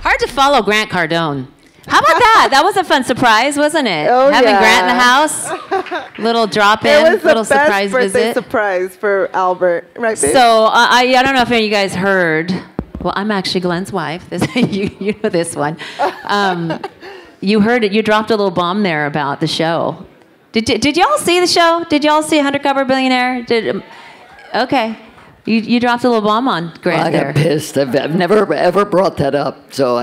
Hard to follow Grant Cardone. How about that? That was a fun surprise, wasn't it? Oh, Having yeah. Grant in the house, little drop-in, It was the little best surprise birthday visit. surprise for Albert, right, babe? So I don't know if any of you guys heard. Well, I'm actually Glenn's wife. You know this one. You heard it. You dropped a little bomb there about the show. Did y'all see the show? Did y'all see Undercover Billionaire? Okay. You dropped a little bomb on Grant there. I got pissed. I've never ever brought that up. So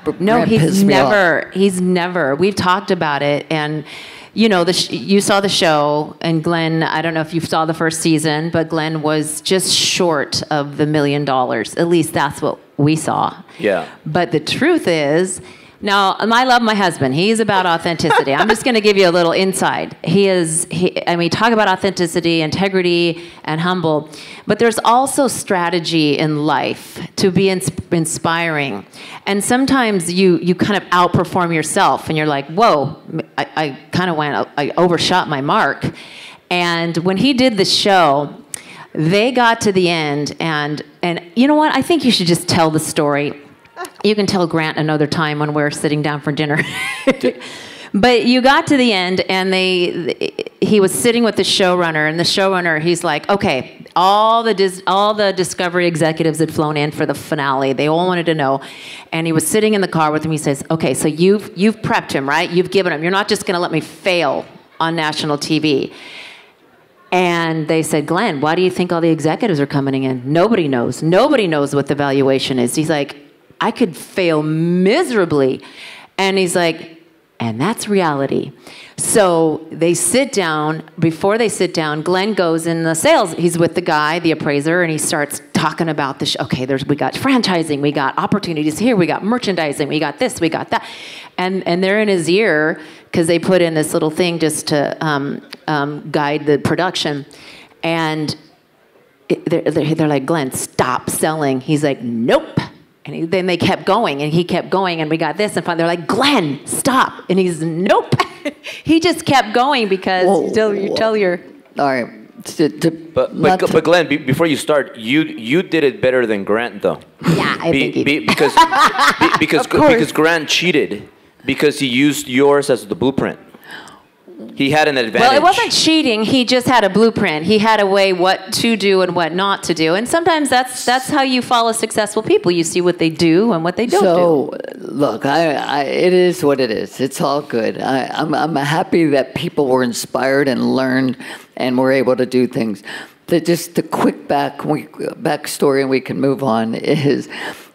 No, Grant he's pissed me off. never. He's never. We've talked about it, and you know, you saw the show, and Glenn. I don't know if you saw the first season, but Glenn was just short of the $1 million. At least that's what we saw. Yeah. But the truth is, now I love my husband. He's about authenticity. I'm just going to give you a little insight. I mean, talk about authenticity, integrity, and humble. But there's also strategy in life to be inspiring. And sometimes you kind of outperform yourself, and you're like, whoa, I kind of I overshot my mark. And when he did the show, they got to the end, and you know what? I think you should just tell the story. You can tell Grant another time when we're sitting down for dinner. But you got to the end, and he was sitting with the showrunner, and the showrunner, he's like, okay, all the Discovery executives had flown in for the finale. They all wanted to know. And he was sitting in the car with him. He says, okay, so you've prepped him, right? You've given him. You're not just going to let me fail on national TV. And they said, Glenn, why do you think all the executives are coming in? Nobody knows. Nobody knows what the valuation is. He's like, I could fail miserably. And he's like, and that's reality. So they sit down. Before they sit down, Glenn goes in the sales. He's with the guy, the appraiser, and he starts talking about the show. Okay, we got franchising, we got opportunities here, we got merchandising, we got this, we got that. And they're in his ear because they put in this little thing just to guide the production. And they're like, Glenn, stop selling. He's like, nope. And then they kept going, and he kept going, and we got this, and they're like, Glenn, stop. And he's, nope. He just kept going because you tell your... All right. But Glenn, before you start, you did it better than Grant, though. Yeah, I think he did. Because Grant cheated because he used yours as the blueprint. He had an advantage. Well, it wasn't cheating. He just had a blueprint. He had a way what to do and what not to do. And sometimes that's how you follow successful people. You see what they do and what they don't do. So, look, it is what it is. It's all good. I'm happy that people were inspired and learned and were able to do things. Just the quick backstory, and we can move on, is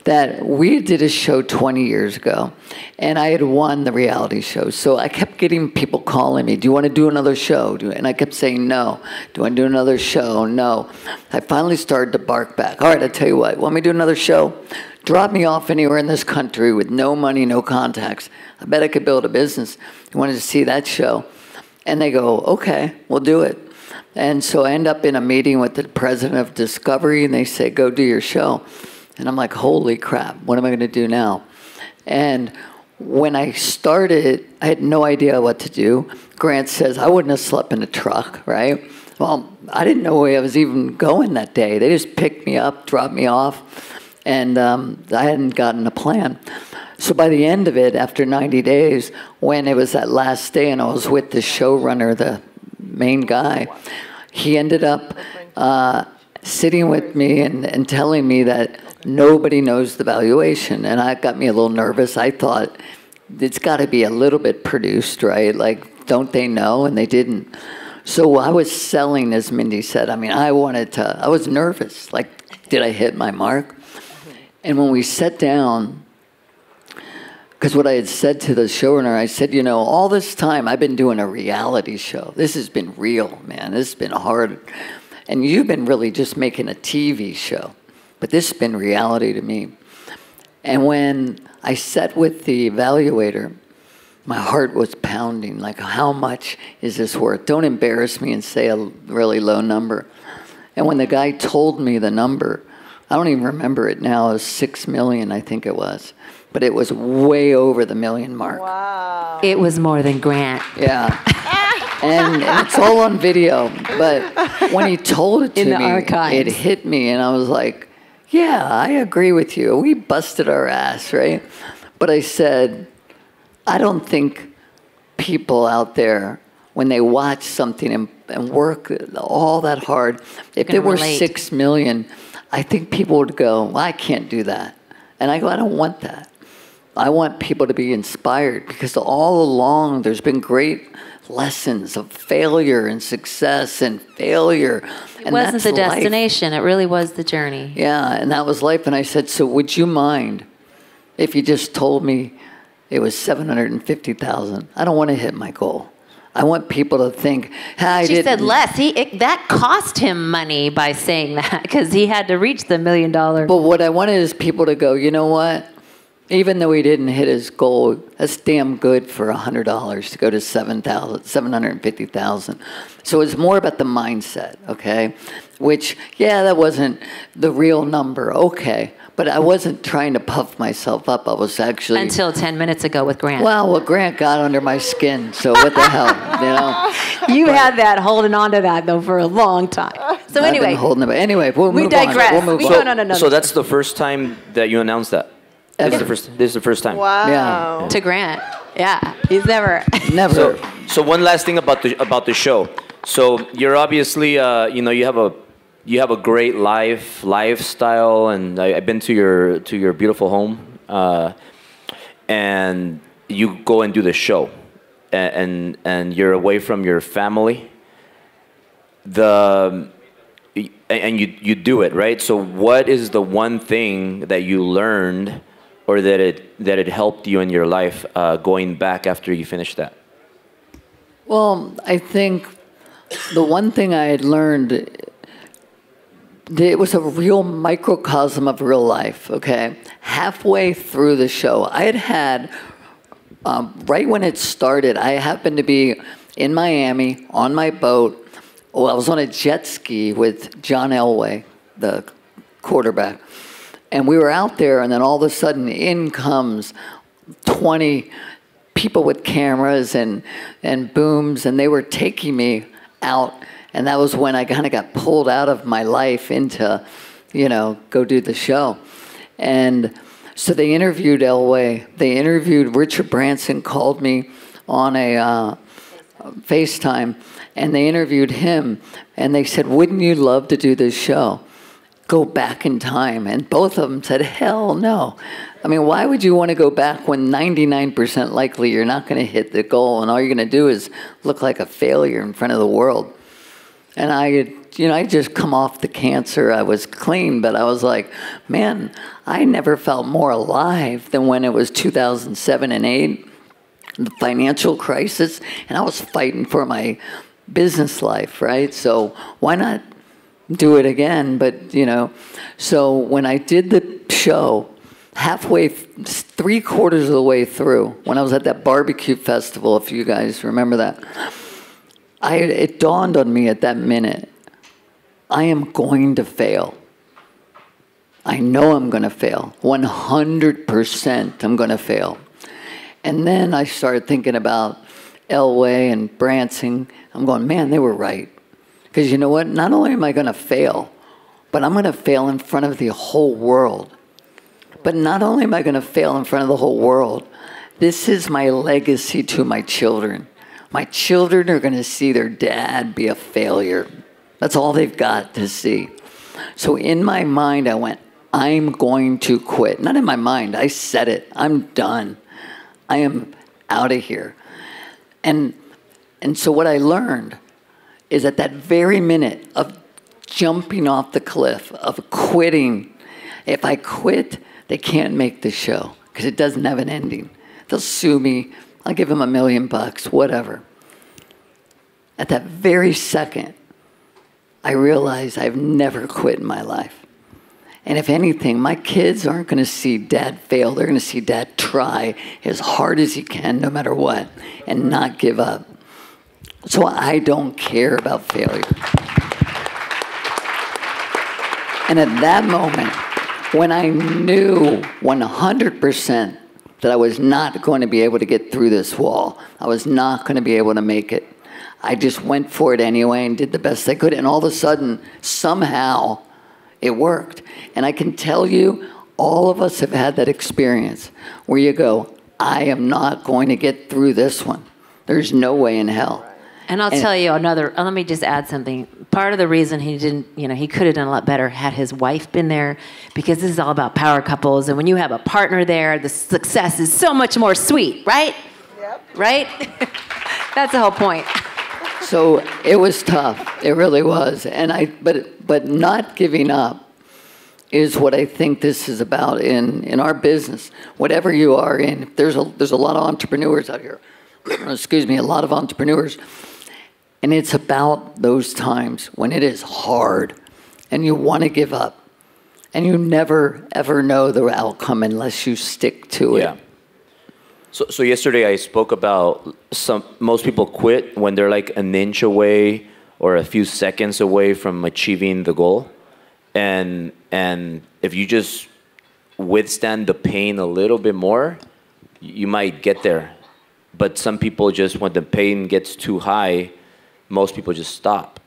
that we did a show 20 years ago, and I had won the reality show. So I kept getting people calling me, do you want to do another show? And I kept saying no. Do you want to do another show? No. I finally started to bark back. All right, I'll tell you what, want me to do another show? Drop me off anywhere in this country with no money, no contacts. I bet I could build a business. You wanted to see that show? And they go, okay, we'll do it. And so I end up in a meeting with the president of Discovery, and they say, go do your show. And I'm like, holy crap, what am I going to do now? And when I started, I had no idea what to do. Grant says, I wouldn't have slept in a truck, right? Well, I didn't know where I was even going that day. They just picked me up, dropped me off, and I hadn't gotten a plan. So by the end of it, after 90 days, when it was that last day and I was with the showrunner, the main guy, he ended up sitting with me and telling me that nobody knows the valuation. And that got me a little nervous. I thought, it's got to be a little bit produced, right? Like, don't they know? And they didn't. So I was selling, as Mindy said. I mean, I was nervous. Like, did I hit my mark? And when we sat down, because what I had said to the showrunner, I said, you know, all this time I've been doing a reality show. This has been real, man. This has been hard. And you've been really just making a TV show. But this has been reality to me. And when I sat with the evaluator, my heart was pounding. Like, how much is this worth? Don't embarrass me and say a really low number. And when the guy told me the number, I don't even remember it now. It was $6 million, I think it was. But it was way over the $1 million mark. Wow. It was more than Grant. Yeah. And it's all on video. But when he told it to me, archives. it hit me. And I was like, Yeah, I agree with you. We busted our ass, right? But I said, I don't think people out there, when they watch something and work all that hard, if it were relate. 6 million, I think people would go, well, I can't do that. And I go, I don't want that. I want people to be inspired, because all along there's been great lessons of failure and success and failure. It wasn't the destination. It really was the journey. Yeah, and that was life. And I said, so would you mind if you just told me it was 750,000? I don't want to hit my goal. I want people to think, hey, She said less. That cost him money by saying that, because he had to reach the $1 million. But what I wanted is people to go, you know what? Even though he didn't hit his goal, that's damn good for $100 to go to 750,000. So it's more about the mindset, okay? Which, yeah, that wasn't the real number, okay. But I wasn't trying to puff myself up. I was actually... Until 10 minutes ago with Grant. Well, Grant got under my skin, so what the hell, you know? You had that, holding on to that, though, for a long time. So I've anyway... been holding it. Anyway, we'll move digress. on. We'll move on. So that's the first time that you announced that? This is the first time. Wow. Yeah. To Grant. Yeah. He's never... Never. So one last thing about the show. So you're obviously, you have a great lifestyle, and I've been to your beautiful home, and you go and do the show, and you're away from your family. And you do it, right? So what is the one thing that you learned, or that it helped you in your life going back after you finished that? Well, I think the one thing I had learned, it was a real microcosm of real life, okay? Halfway through the show, I had right when it started, I happened to be in Miami on my boat. Well, I was on a jet ski with John Elway, the quarterback. And we were out there, and then all of a sudden in comes 20 people with cameras and booms, and they were taking me out. And that was when I kind of got pulled out of my life into, go do the show. And so they interviewed Elway. They interviewed Richard Branson, called me on a FaceTime, and they interviewed him. And they said, wouldn't you love to do this show? Go back in time. And both of them said, hell no. I mean, why would you want to go back when 99% likely you're not going to hit the goal, and all you're going to do is look like a failure in front of the world? And I just come off the cancer. I was clean, but I was like, man, I never felt more alive than when it was 2007 and 8, the financial crisis, and I was fighting for my business life, right? So why not do it again? But, so when I did the show, halfway, 3/4 of the way through, when I was at that barbecue festival, if you guys remember that, it dawned on me at that minute, I am going to fail. I know I'm going to fail. 100% I'm going to fail. And then I started thinking about Elway and Branson. I'm going, man, they were right. Because you know what? Not only am I going to fail, but I'm going to fail in front of the whole world. But not only am I going to fail in front of the whole world, this is my legacy to my children. My children are going to see their dad be a failure. That's all they've got to see. So in my mind, I went, I'm going to quit. Not in my mind. I said it. I'm done. I am out of here. And so what I learned is at that very minute of jumping off the cliff, of quitting, if I quit, they can't make the show because it doesn't have an ending. They'll sue me. I'll give them $1 million, whatever. At that very second, I realized I've never quit in my life. And if anything, my kids aren't going to see dad fail. They're going to see dad try as hard as he can, no matter what, and not give up. So I don't care about failure. And at that moment, when I knew 100% that I was not going to be able to get through this wall, I was not going to be able to make it, I just went for it anyway and did the best I could. And all of a sudden, somehow, It worked. And I can tell you, all of us have had that experience where you go, I am not going to get through this one. There's no way in hell. And I'll tell you another, let me just add something. Part of the reason he didn't, he could have done a lot better had his wife been there, because this is all about power couples. And when you have a partner there, the success is so much more sweet, right? Yep. Right? That's the whole point. So it was tough. It really was. And but not giving up is what I think this is about in our business. Whatever you are in, there's a lot of entrepreneurs out here. Excuse me, a lot of entrepreneurs. And it's about those times when it is hard and you want to give up. And you never, ever know the outcome unless you stick to it. Yeah. So yesterday I spoke about most people quit when they're like an inch away or a few seconds away from achieving the goal. And if you just withstand the pain a little bit more, you might get there. But some people just, when the pain gets too high, most people just stop.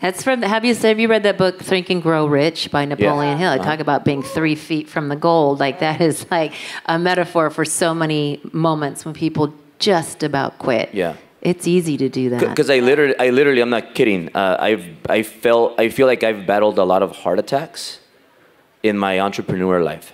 That's from, have you read that book, Think and Grow Rich by Napoleon Hill? I talk about being 3 feet from the goal. Like, that is like a metaphor for so many moments when people just about quit. Yeah. It's easy to do that. Because I literally, I'm not kidding. I feel like I've battled a lot of heart attacks in my entrepreneur life.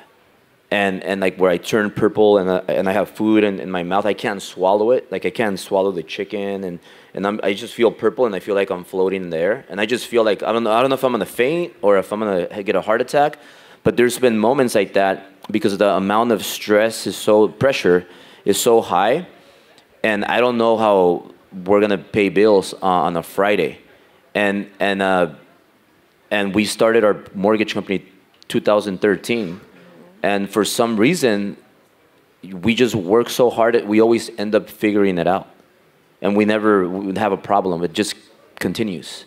And like where I turn purple and I have food in my mouth, I can't swallow it. Like I can't swallow the chicken and I just feel purple and I feel like I'm floating in the air. And I just feel like, I don't know if I'm gonna faint or if I'm gonna get a heart attack. But there's been moments like that because the amount of stress pressure is so high. And I don't know how we're gonna pay bills on a Friday. And we started our mortgage company 2013. And for some reason, we just work so hard we always end up figuring it out. And we never would have a problem. It just continues.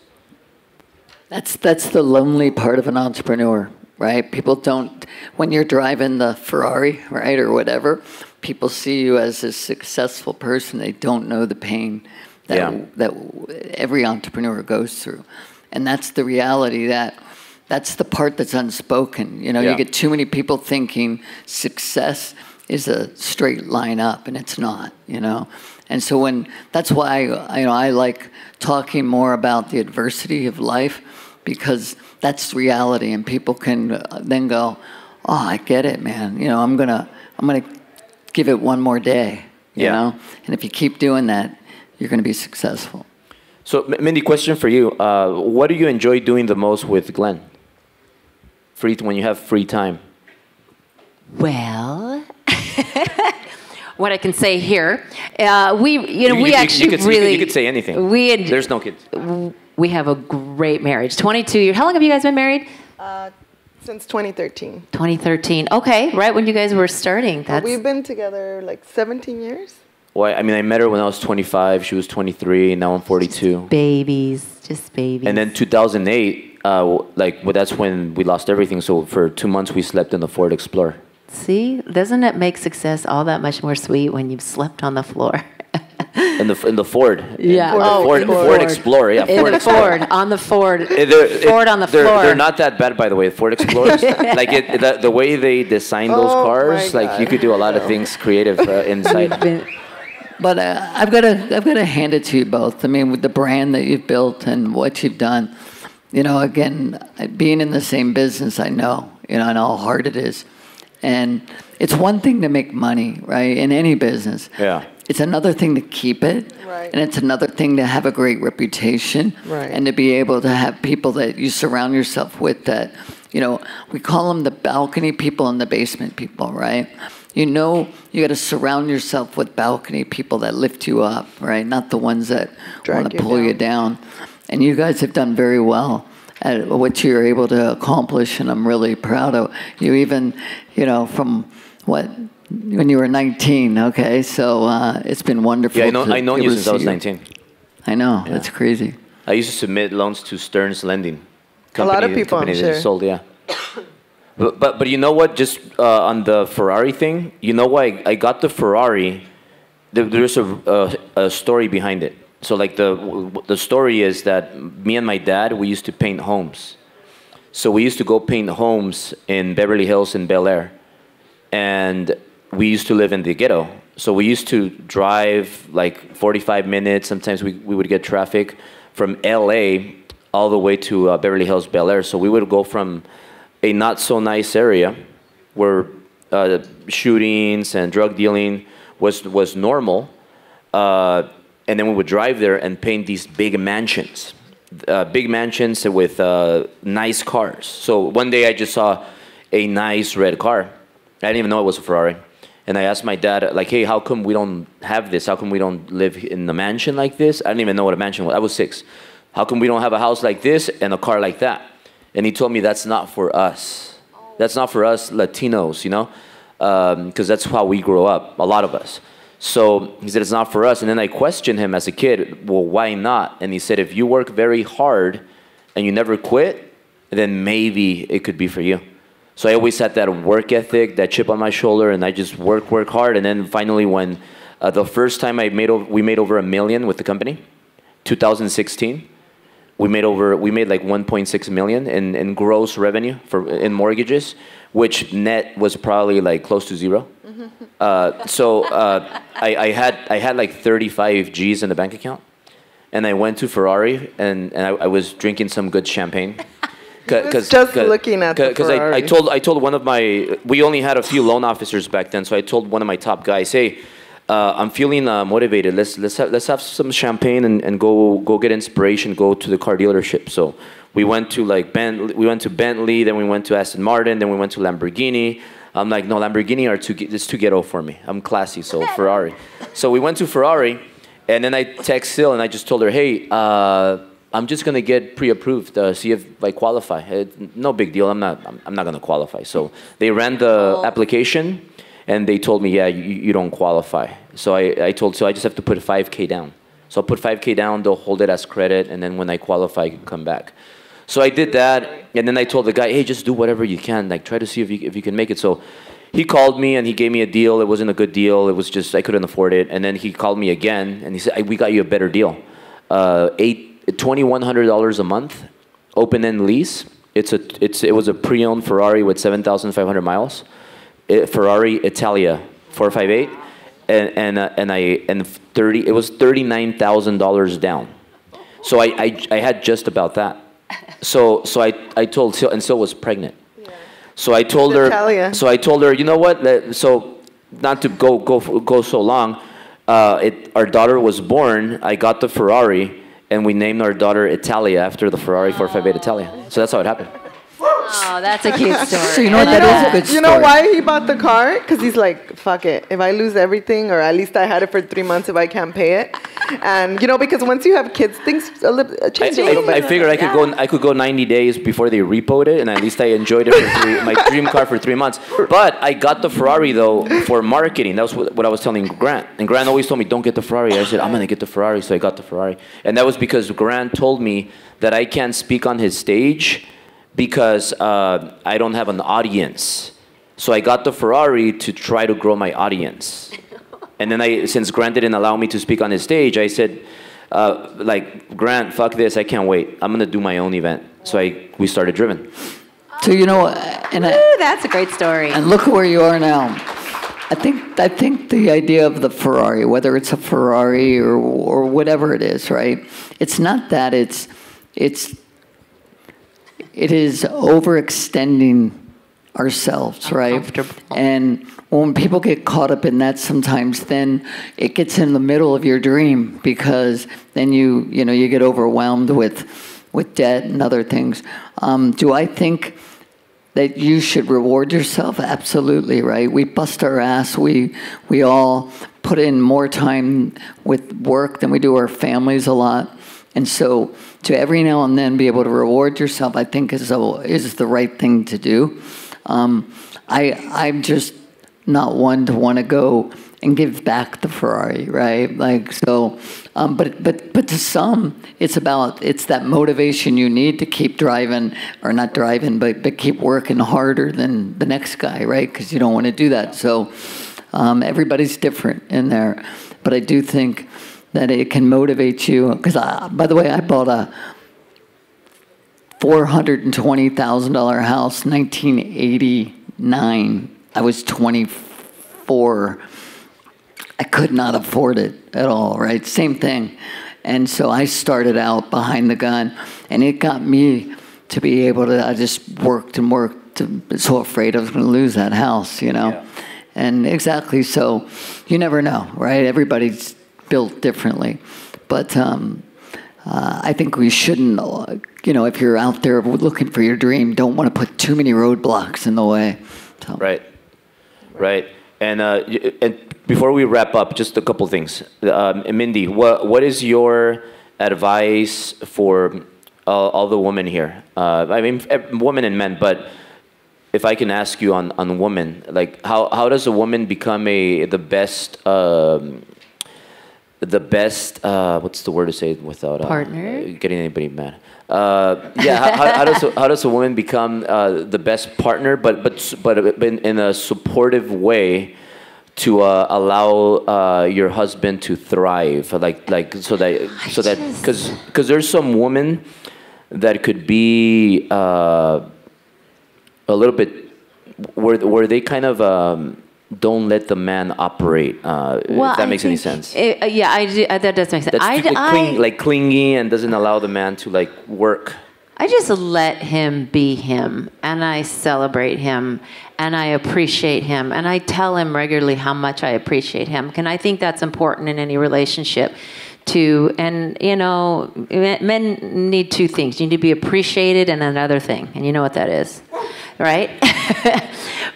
That's the lonely part of an entrepreneur, right? People don't, when you're driving the Ferrari, right, or whatever, people see you as a successful person. They don't know the pain that every entrepreneur goes through. And that's the reality that's the part that's unspoken. You get too many people thinking success is a straight line up, and it's not, And so that's why I like talking more about the adversity of life, because that's reality, and people can then go, oh, I get it, man. I'm gonna give it one more day, you know? And if you keep doing that, you're gonna be successful. So, Mindy, question for you. What do you enjoy doing the most with Glenn? When you have free time? Well, what I can say here, you could say anything. There's no kids. We have a great marriage. 22 years. How long have you guys been married? Since 2013. 2013. Okay, right when you guys were starting. We've been together like 17 years. Well, I met her when I was 25. She was 23. Now I'm 42. Just babies. And then 2008. That's when we lost everything. So for 2 months, we slept in the Ford Explorer. See, doesn't it make success all that much more sweet when you've slept on the floor? in the Ford. Yeah. Ford Explorer. Yeah. Ford Explorer. On the Ford. Ford on the floor. They're not that bad, by the way. Ford Explorers. The way they design those cars, you could do a lot of things creative inside. But I've got to hand it to you both. I mean, with the brand that you've built and what you've done. Again, being in the same business, I know, and how hard it is. And it's one thing to make money, right, in any business. Yeah. It's another thing to keep it. Right. And it's another thing to have a great reputation. Right. And to be able to have people that you surround yourself with that, we call them the balcony people and the basement people, right? You got to surround yourself with balcony people that lift you up, right? Not the ones that want to pull you down. And you guys have done very well at what you're able to accomplish, and I'm really proud of you. Even, from when you were 19. Okay, so it's been wonderful. Yeah, I know you since I was 19. I know, that's crazy. I used to submit loans to Stearns Lending. A lot of people, I'm sure. Sold, yeah. But you know what? Just on the Ferrari thing, why I got the Ferrari? There's a story behind it. So the story is that me and my dad, we used to paint homes. So we used to go paint homes in Beverly Hills and Bel Air. And we used to live in the ghetto. So we used to drive like 45 minutes. Sometimes we would get traffic from LA all the way to Beverly Hills, Bel Air. So we would go from a not so nice area where shootings and drug dealing was normal. And then we would drive there and paint these big mansions with nice cars. So one day I just saw a nice red car. I didn't even know it was a Ferrari. And I asked my dad, like, hey, how come we don't have this? How come we don't live in a mansion like this? I didn't even know what a mansion was. I was 6. How come we don't have a house like this and a car like that? And he told me that's not for us. That's not for us Latinos, you know, because that's how we grow up, a lot of us. So he said, it's not for us. And then I questioned him as a kid, well, why not? And he said, if you work very hard and you never quit, then maybe it could be for you. So I always had that work ethic, that chip on my shoulder, and I just work hard. And then finally, when the first time we made over $1 million with the company, 2016, we made like 1.6 million in gross revenue in mortgages, which net was probably like close to zero. I had like 35 G's in the bank account, and I went to Ferrari, and I was drinking some good champagne. Looking at the Ferrari. I told one of my, we only had a few loan officers back then, so I told one of my top guys, hey, I'm feeling motivated. Let's have some champagne and go get inspiration. Go to the car dealership. So we went to Bentley, then we went to Aston Martin, then we went to Lamborghini. I'm like, no, Lamborghini it's too ghetto for me. I'm classy, so Ferrari. So we went to Ferrari, and then I text Sil and I just told her, hey, I'm just gonna get pre-approved, see if I qualify. No big deal. I'm not gonna qualify. So they ran the application, and they told me, yeah, you don't qualify. So I told Sil I just have to put $5K down. So I'll put $5K down. They'll hold it as credit, and then when I qualify, I can come back. So I did that, and then I told the guy, hey, just do whatever you can. Like, try to see if you can make it. So he called me, and he gave me a deal. It wasn't a good deal. It was just I couldn't afford it. And then he called me again, and he said, we got you a better deal. $2,100 a month, open-end lease. It was a pre-owned Ferrari with 7,500 miles. Ferrari Italia 458, and it was $39,000 down. So I had just about that. So I told Sil, and Sil was pregnant. Yeah. So I told her, you know what? So not to go so long. Our daughter was born. I got the Ferrari, and we named our daughter Italia after the Ferrari 458 Italia. So that's how it happened. Oh, that's a cute story. So you know what, that is a good story. You know why he bought the car? Because he's like, fuck it. If I lose everything, or at least I had it for 3 months if I can't pay it. And, you know, because once you have kids, things change a little bit. I figured I could go 90 days before they repoed it, and at least I enjoyed it for my dream car for 3 months. But I got the Ferrari, though, for marketing. That was what I was telling Grant. And Grant always told me, don't get the Ferrari. I said, I'm going to get the Ferrari, so I got the Ferrari. And that was because Grant told me that I can't speak on his stage because I don't have an audience. So I got the Ferrari to try to grow my audience. And then since Grant didn't allow me to speak on his stage, I said, Grant, fuck this, I can't wait. I'm gonna do my own event. So we started Driven. So you know, that's a great story. And look where you are now. I think the idea of the Ferrari, whether it's a Ferrari or whatever it is, right? It's not that it is overextending ourselves, right? And when people get caught up in that sometimes, then it gets in the middle of your dream, because then you get overwhelmed with debt and other things. Do I think that you should reward yourself? Absolutely, right? We bust our ass. We all put in more time with work than we do our families a lot. And so to every now and then be able to reward yourself, I think is the right thing to do. I'm just not one to want to go and give back the Ferrari, right? Like, so, but to some, it's that motivation you need to keep driving, or not driving, but keep working harder than the next guy, right? Because you don't want to do that. So everybody's different in there. But I do think that it can motivate you. Because, by the way, I bought a $420,000 house, 1989. I was 24. I could not afford it at all, right? Same thing. And so I started out behind the gun, and it got me to be able to, I just worked and worked, so afraid I was going to lose that house, you know? Yeah. And exactly, so you never know, right? Everybody's built differently. But I think we shouldn't, you know, if you're out there looking for your dream, don't want to put too many roadblocks in the way. So. Right. And before we wrap up, just a couple things. Mindy, what is your advice for all the women here? I mean, women and men, but if I can ask you on women, like how does a woman become the best what's the word to say without partner getting anybody mad? How does a woman become the best partner, but in a supportive way to allow your husband to thrive, like so that because there's some women that could be a little bit where they kind of don't let the man operate. If that makes any sense. I do. That does make sense. That's clingy and doesn't allow the man to like work. I just let him be him, and I celebrate him, and I appreciate him, and I tell him regularly how much I appreciate him. And I think that's important in any relationship. And you know, men need two things. You need to be appreciated, and another thing, and you know what that is, right?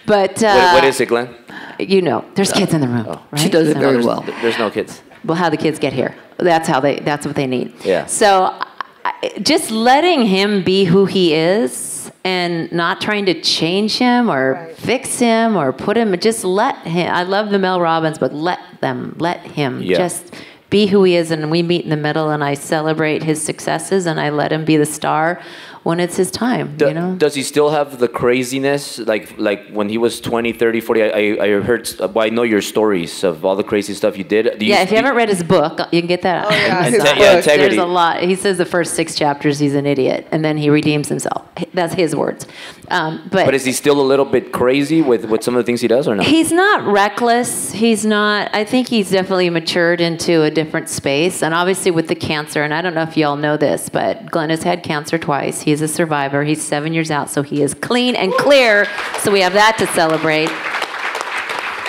But what is it, Glenn? You know, there's kids in the room. Oh. Right? She does it very well. There's no kids. Well, how the kids get here? That's what they need. Yeah. So, just letting him be who he is, and not trying to change him or fix him or put him. Just let him. I love the Mel Robbins, but let him just be who he is, and we meet in the middle, and I celebrate his successes, and I let him be the star when it's his time, you know? Does he still have the craziness? Like when he was 20, 30, 40, I heard, I know your stories of all the crazy stuff you did. If you haven't read his book, you can get that. Oh, yeah. Integrity. There's a lot. He says the first 6 chapters he's an idiot, and then he redeems himself. That's his words. But is he still a little bit crazy with some of the things he does, or not? He's not reckless. He's not. I think he's definitely matured into a different space. And obviously with the cancer, and I don't know if y'all know this, but Glenn has had cancer twice. He's a survivor. He's 7 years out, so he is clean and clear. So we have that to celebrate.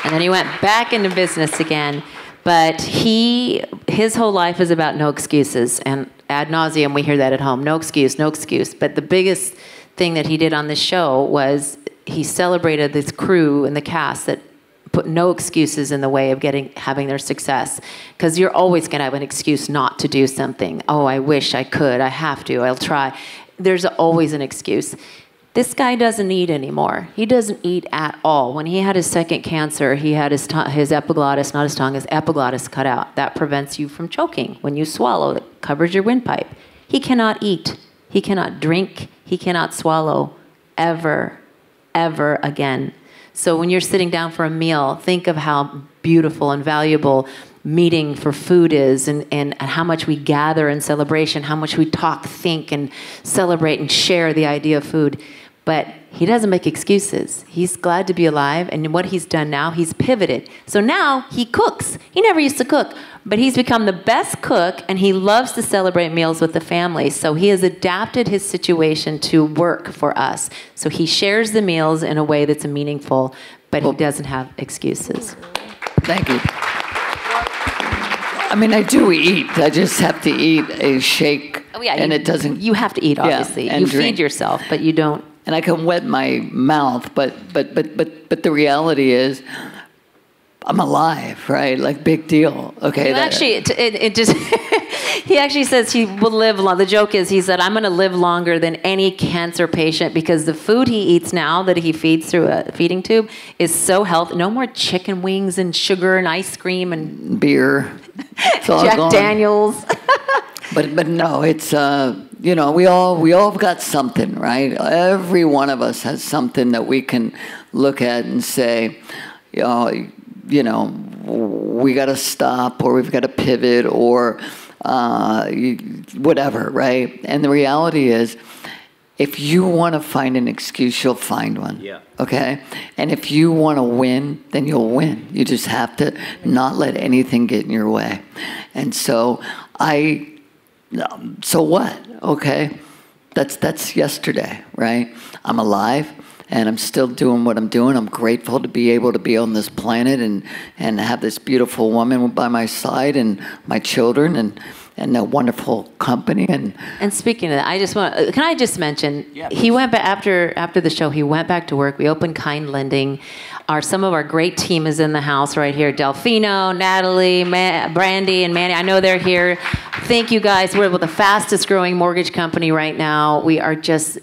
And then he went back into business again. But his whole life is about no excuses. And ad nauseum, we hear that at home. No excuse, no excuse. But the biggest thing that he did on this show was he celebrated this crew and the cast that put no excuses in the way of having their success. Because you're always going to have an excuse not to do something. Oh, I wish I could. I have to. I'll try. There's always an excuse. This guy doesn't eat anymore. He doesn't eat at all. When he had his second cancer, he had his epiglottis, not his tongue, his epiglottis cut out. That prevents you from choking. When you swallow, it covers your windpipe. He cannot eat. He cannot drink. He cannot swallow ever, ever again. So when you're sitting down for a meal, think of how beautiful and valuable meeting for food is, and how much we gather in celebration, how much we talk, think, and celebrate and share the idea of food. But he doesn't make excuses. He's glad to be alive, and what he's done now, he's pivoted. So now he cooks. He never used to cook, but he's become the best cook, and he loves to celebrate meals with the family. So he has adapted his situation to work for us. So he shares the meals in a way that's meaningful, but he doesn't have excuses. Thank you. I mean, I do eat. I just have to eat a shake, and it doesn't. You have to eat, obviously. And you drink. feed yourself, but you don't. And I can wet my mouth, but the reality is, I'm alive, right? Like, big deal. Okay. It just. He actually says he will live long. The joke is, he said, I'm going to live longer than any cancer patient because the food he eats now that he feeds through a feeding tube is so healthy. No more chicken wings and sugar and ice cream and beer. Jack Daniels. But no, it's you know, we all have got something, right? Every one of us has something that we can look at and say, you know, we got to stop, or we've got to pivot, or whatever, right? And the reality is, if you want to find an excuse, you'll find one. Yeah. Okay? And if you want to win, then you'll win. You just have to not let anything get in your way. And so so what? Okay? That's yesterday, right? I'm alive and I'm still doing what I'm doing. I'm grateful to be able to be on this planet and have this beautiful woman by my side and my children and a wonderful company. And speaking of that, can I just mention, he went back after the show, he went back to work. We opened Kind Lending. Some of our great team is in the house right here. Delfino, Natalie, Brandy, and Manny. I know they're here. Thank you guys. We're the fastest growing mortgage company right now. We are just,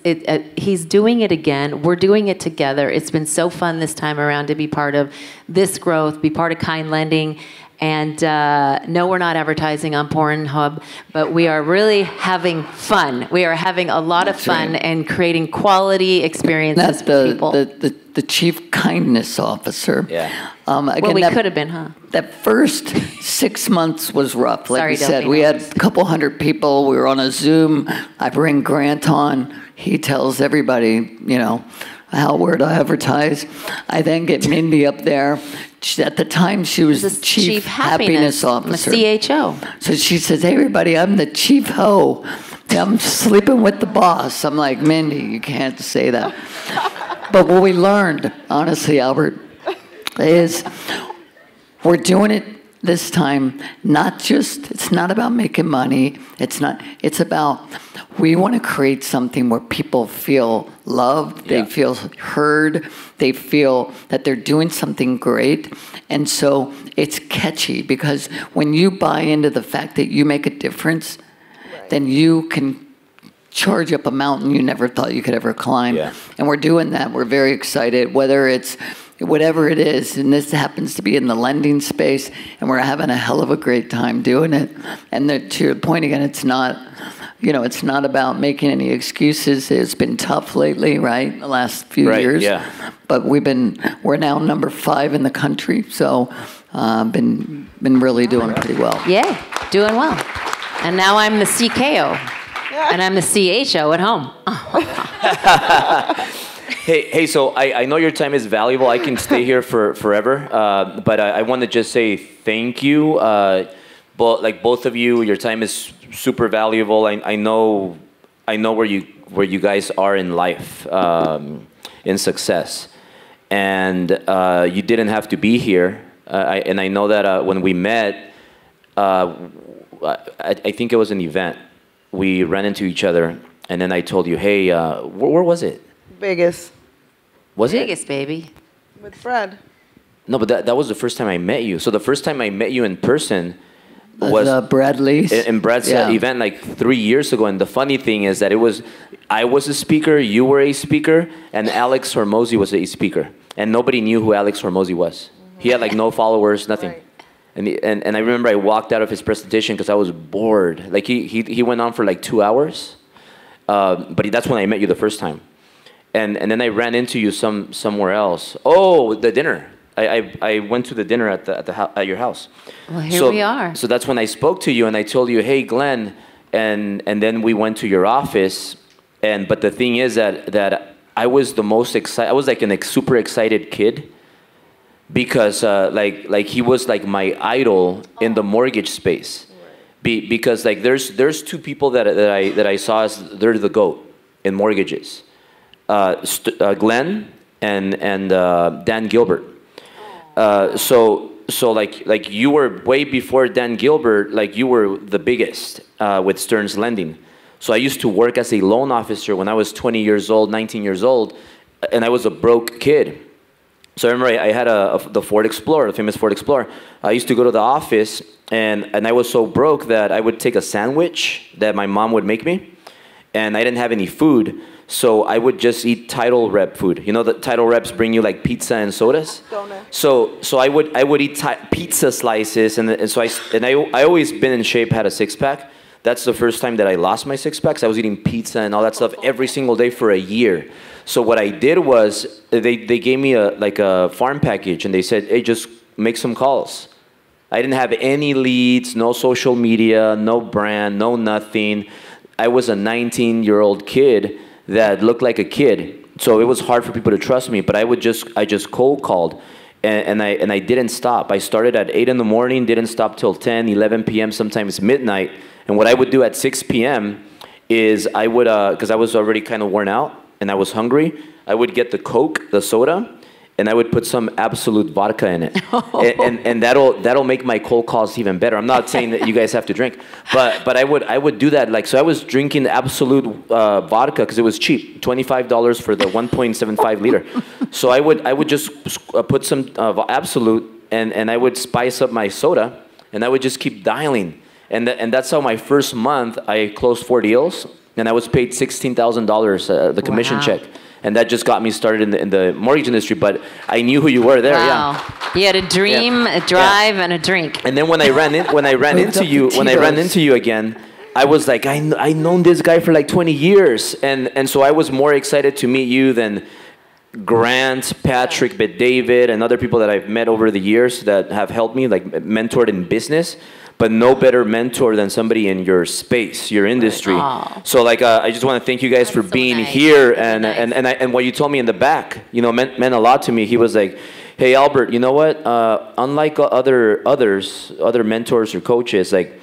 he's doing it again. We're doing it together. It's been so fun this time around to be part of this growth, be part of Kind Lending. And no, we're not advertising on Pornhub, but we are really having fun. We are having a lot of fun and creating quality experiences for people. The chief kindness officer. Yeah. Again, we could have been, huh? That first 6 months was rough. Like Sorry, we said, Delphine. we had a couple hundred people. We were on a Zoom. I bring Grant on. He tells everybody, how we're to advertise. I then get Mindy up there. At the time, she was the chief happiness officer. The CHO. So she says, hey, everybody, I'm the chief ho. I'm sleeping with the boss. I'm like, Mindy, you can't say that. But what we learned, honestly, Albert, is we're doing it this time, it's not about making money. It's about, we want to create something where people feel loved, they feel heard, they feel that they're doing something great. And so it's catchy because when you buy into the fact that you make a difference, then you can charge up a mountain you never thought you could ever climb. Yeah. And we're doing that. We're very excited, whether it's whatever it is, and this happens to be in the lending space, and we're having a hell of a great time doing it. And to your point again, it's not about making any excuses. It's been tough lately, right? The last few years. Yeah. But we're now number 5 in the country, so been really doing pretty well. Yeah, doing well. And now I'm the CKO, and I'm the CHO at home. Hey, so I know your time is valuable. I can stay here forever, but I want to just say thank you. Both of you, your time is super valuable. I know where you guys are in life, in success, and you didn't have to be here. And I know that when we met, I think it was an event. We ran into each other, and then I told you, hey, where was it? Vegas. Was it? Vegas, baby. With Fred. No, but that was the first time I met you. So the first time I met you in person was Bradley's. In Brad's event like 3 years ago. And the funny thing is that I was a speaker, you were a speaker, and Alex Hormozy was a speaker. And nobody knew who Alex Hormozy was. He had like no followers, nothing. Right. And I remember I walked out of his presentation because I was bored. Like he went on for like 2 hours. But that's when I met you the first time. And then I ran into you somewhere else. Oh, the dinner. I went to the dinner at your house. Well, here we are. So that's when I spoke to you and I told you, hey, Glenn, and then we went to your office. But the thing is that I was the most excited. I was like a super excited kid because like he was like my idol in the mortgage space. Because like there's 2 people that I saw as they're the GOAT in mortgages. Glenn and Dan Gilbert. So like you were way before Dan Gilbert, like you were the biggest with Stearns Lending. So I used to work as a loan officer when I was 20 years old, 19 years old, and I was a broke kid. So I remember I had the Ford Explorer, the famous Ford Explorer. I used to go to the office, and I was so broke that I would take a sandwich that my mom would make me, and I didn't have any food. So I would just eat title rep food. You know, the title reps bring you like pizza and sodas. So I would eat pizza slices, and I always been in shape, had a 6-pack. That's the first time that I lost my 6-packs. I was eating pizza and all that stuff every single day for a year. So what I did was they gave me a farm package, and they said, hey, just make some calls. I didn't have any leads, no social media, no brand, no nothing. I was a 19-year-old kid that looked like a kid. So it was hard for people to trust me, but I just cold called. And I didn't stop. I started at 8 in the morning, didn't stop till 10, 11 p.m., sometimes midnight. And what I would do at 6 p.m. is I would, because I was already kind of worn out and I was hungry, I would get the Coke, the soda, and I would put some Absolute vodka in it. And that'll make my cold calls even better. I'm not saying that you guys have to drink, but I would do that. Like, so I was drinking Absolute vodka because it was cheap, $25 for the 1.75 liter. So I would just put some Absolute, and I would spice up my soda, and I would just keep dialing. And that's how my first month I closed 4 deals, and I was paid $16,000 the commission check. And that just got me started in the mortgage industry. But I knew who you were there. Wow. Yeah. You had a dream, a drive, and a drink. And then when I ran into you again, I was like, I known this guy for like 20 years, and so I was more excited to meet you than Grant, Patrick, but David, and other people that I've met over the years that have helped me, like mentored in business. But no better mentor than somebody in your space, your industry. Right. So like, I just want to thank you guys for being here. And what you told me in the back, you know, meant a lot to me. He was like, hey, Albert, you know what? Unlike other mentors or coaches, like,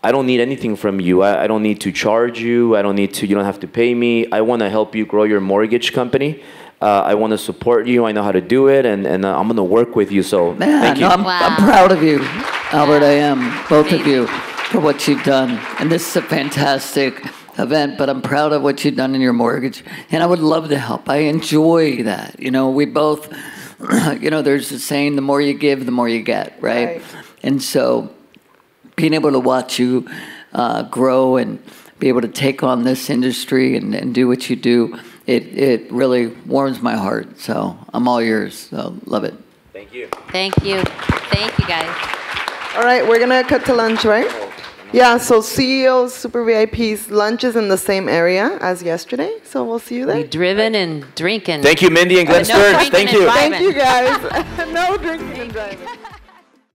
I don't need anything from you. I don't need to charge you. You don't have to pay me. I want to help you grow your mortgage company. I want to support you. I know how to do it, and I'm going to work with you. So thank you. I'm proud of you, Albert. I am, both of you, for what you've done. And this is a fantastic event, but I'm proud of what you've done in your mortgage. And I would love to help. I enjoy that. You know, we both, you know, there's a saying, the more you give, the more you get, right? And so being able to watch you grow and be able to take on this industry and do what you do, it really warms my heart. So I'm all yours. So love it. Thank you. Thank you. Thank you, guys. All right, we're going to cut to lunch, right? Yeah, so CEOs, Super VIPs, lunch is in the same area as yesterday. So we'll see you there. We driven and drinking. Thank you, Mindy and Glenn Stearns. Thank you. Thank you, guys. No drinking and driving.